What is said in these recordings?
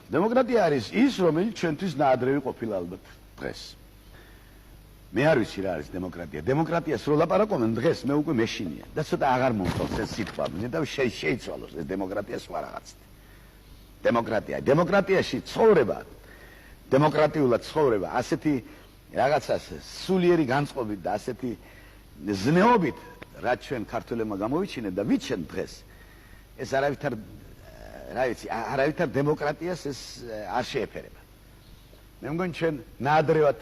დემოკრატია არის ის, რომელიც ჩვენთვის ნაადრევი ყოფილა ალბათ დღეს. მე არ ვიცი რა არის დემოკრატია. დემოკრატიას რო ლაპარაკობენ დღეს მე უკვე მეშინია და ცოტა აღარ მომწონს ეს სიტყვა. მე და შეიცვალოს ეს დემოკრატია სხვა რაღაცით. დემოკრატიაში ცხოვრება, დემოკრატიულად ცხოვრება, ასეთი რაღაცას სულიერი განწყობით და ასეთი ზნეობით, რაც ჩვენ ქართველებმა გამოვიჩინეთ და ვიცენ დღეს, ეს არავითარ დემოკრატიას ეს არ შეეფერება. მე მგონი ჩვენ ნაადრევად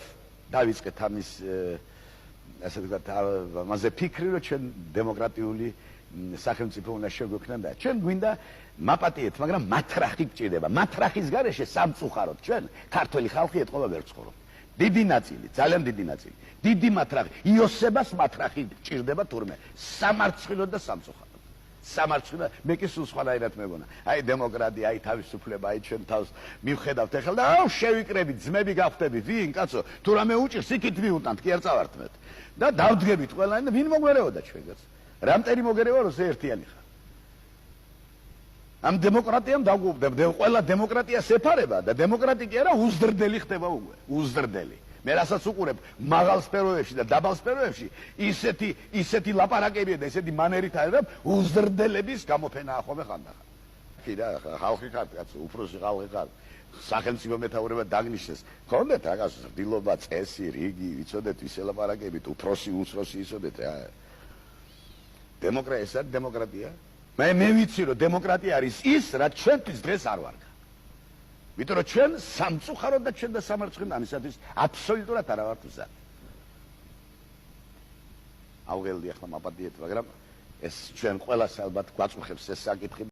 დავიწყეთ ამის ასე ვთქვათ, ამაზე ფიქრი, რომ ჩვენ დემოკრატიული სახელმწიფო უნდა შეგვექმნა და ჩვენ გვინდა მაპატიეთ, მაგრამ მათრახი გჭირდება. მათრახის გარეშე სამწუხაროდ ჩვენ ქართველი ხალხი ეთყობა ვერ ცხოვრობთ. დიდი ნაწილი, ძალიან დიდი ნაწილი. დიდი მათრახი, იოსებას მათრახი გჭირდება თურმე სამარცხვინოდ და სამწუხაროდ. სამარცხვინო, მე კი სულ სხვანაირად მეგონა. აი დემოკრატია, აი თავისუფლება, აი ჩვენ თავს მივხედავთ ახლა და აუ შევიკრებით, ძმები გავხდებით, ვინ კაცო, თუ რამე უჭირს, იქით მიუტანთ, კი არ წავართმეთ. და დავდგებით ყველანი და ვინ მოგვერეოდა ჩვენგანს? რამტერი მოგერევა რომ ერთიანი ხარ. ამ დემოკრატიამ დაგუბდება, ყველა დემოკრატიას ეფარება და დემოკრატია კი არა, უზრდელი ხდება უკვე, უზრდელი. მე რასაც უყურებ მაღალ სფეროებში და დაბალ სფეროებში, ისეთი ლაპარაკებია და ისეთი მანერით არის, უზრდელების გამოფენაა ხოლმე ხანდახან. კი რა, ხალხი ხარ, კაცო, უფროსი ხალხი ხარ. სახელმწიფო მეთაურება დაგნიშნეს. გქონდეთ რაღაც დილობა, წესი, რიგი, ვიცოდეთ ვის ელაპარაკებით, უფროსი, უსროსი იცოდეთ რა. დემოკრატია. მე ვიცი რომ დემოკრატია არის ის, რაც ჩვენთვის დღეს არ ვარგა. იმიტომ რომ ჩვენ სამწუხაროდ და ჩვენ და სამარცხვინო ამისათვის აბსოლუტურად არ ვართ მზად. ავღელდი ახლა მაპატიეთ, მაგრამ ეს ჩვენ ყველას ალბათ გვაწუხებს ეს საკითხი.